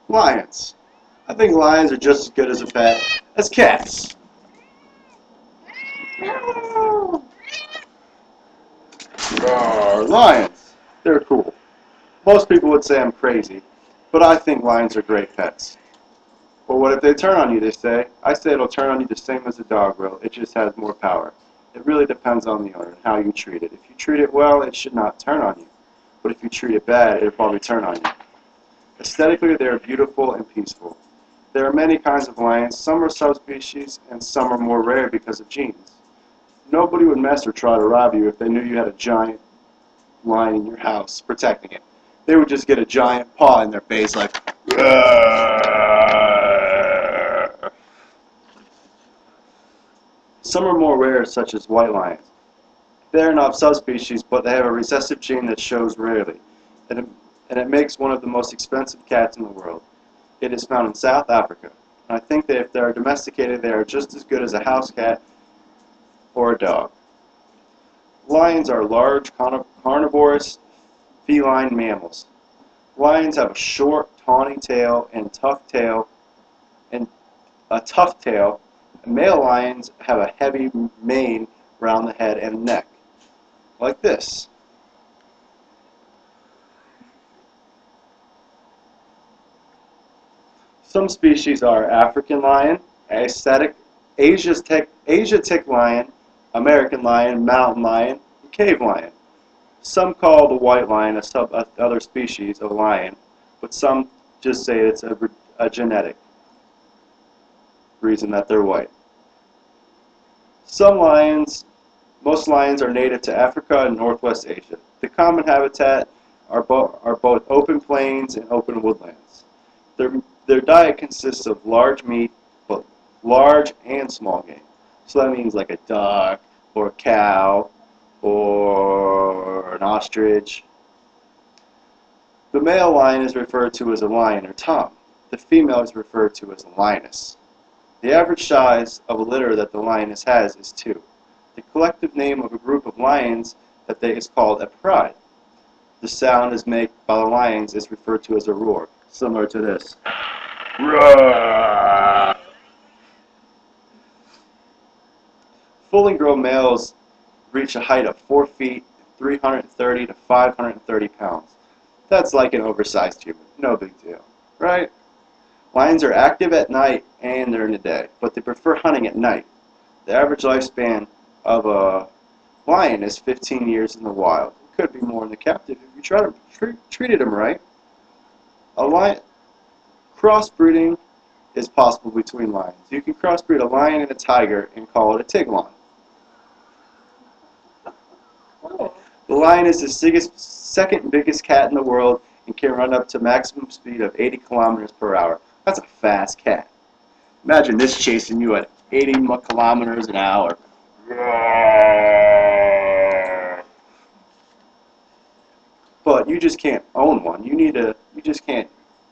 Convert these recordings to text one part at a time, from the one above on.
Lions. I think lions are just as good as a pet as cats. Roar, lions. They're cool. Most people would say I'm crazy, but I think lions are great pets. But what if they turn on you, they say? I say it'll turn on you the same as a dog will. It just has more power. It really depends on the owner and how you treat it. If you treat it well, it should not turn on you. But if you treat it bad, it'll probably turn on you. Aesthetically, they are beautiful and peaceful. There are many kinds of lions. Some are subspecies, and some are more rare because of genes. Nobody would mess or try to rob you if they knew you had a giant lion in your house protecting it. They would just get a giant paw in their face like, "Argh." Some are more rare, such as white lions. They are not subspecies, but they have a recessive gene that shows rarely, and it makes one of the most expensive cats in the world. It is found in South Africa, and I think that if they are domesticated, they are just as good as a house cat or a dog. Lions are large, carnivorous, feline mammals. Lions have a short, tawny tail and a tough tail. Male lions have a heavy mane around the head and neck, like this. Some species are African lion, Asiatic lion, American lion, mountain lion, and cave lion. Some call the white lion other species of lion, but some just say it's a genetic reason that they're white. Some lions, most lions are native to Africa and Northwest Asia. The common habitat are both open plains and open woodlands. Their, their diet consists of large meat, but large and small game. So that means like a duck or a cow or an ostrich. The male lion is referred to as a lion or tom. The female is referred to as a lioness. The average size of a litter that the lioness has is 2. The collective name of a group of lions is called a pride. The sound is made by the lions is referred to as a roar, similar to this. Roar! Fully grown males reach a height of 4 feet, 330 to 530 pounds. That's like an oversized human. No big deal, right? Lions are active at night and during the day, but they prefer hunting at night. The average lifespan of a lion is 15 years in the wild. It could be more in the captive if you treated them right. A lion crossbreeding is possible between lions. You can crossbreed a lion and a tiger and call it a tiglon. The lion is the second biggest cat in the world and can run up to maximum speed of 80 kilometers per hour. That's a fast cat. Imagine this chasing you at 80 kilometers an hour. But you just can't own one. You just can't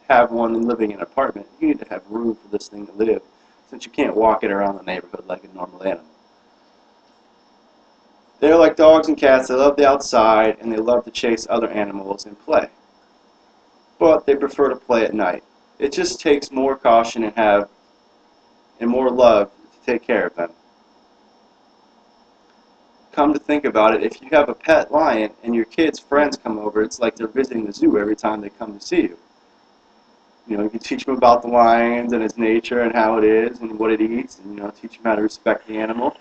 have one living in an apartment. You need to have room for this thing to live, since you can't walk it around the neighborhood like a normal animal. They're like dogs and cats. They love the outside and they love to chase other animals and play. But they prefer to play at night. It just takes more caution and more love to take care of them. Come to think about it, if you have a pet lion and your kids' friends come over, it's like they're visiting the zoo every time they come to see you. You know, you can teach them about the lions and its nature and how it is and what it eats, and teach them how to respect the animal.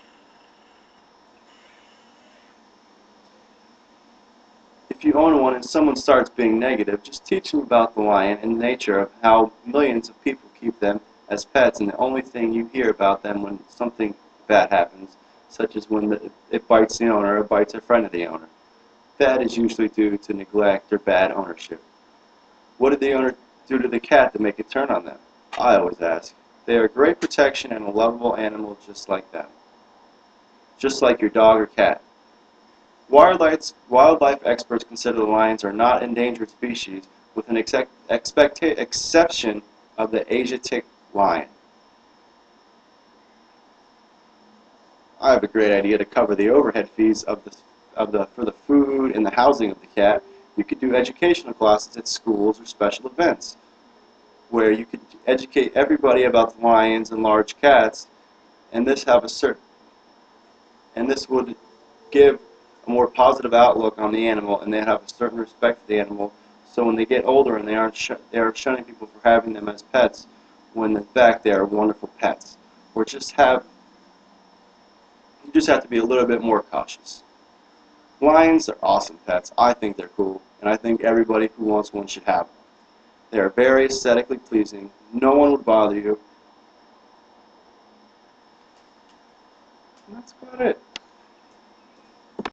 If you own one and someone starts being negative, just teach them about the lion and the nature of how millions of people keep them as pets, and the only thing you hear about them when something bad happens, such as when it bites the owner or bites a friend of the owner. That is usually due to neglect or bad ownership. What did the owner do to the cat to make it turn on them? I always ask. They are a great protection and a lovable animal just like them. Just like your dog or cat. Wildlife experts consider the lions are not endangered species, with an exception of the Asiatic lion. I have a great idea to cover the overhead fees for the food and the housing of the cat. You could do educational classes at schools or special events. where you could educate everybody about the lions and large cats, and this would give a more positive outlook on the animal, and they have a certain respect for the animal. So when they get older and they aren't shunning people for having them as pets, when in fact they are wonderful pets. Or you just have to be a little bit more cautious. Lions are awesome pets. I think they're cool, and I think everybody who wants one should have one. They are very aesthetically pleasing. No one would bother you. And that's about it.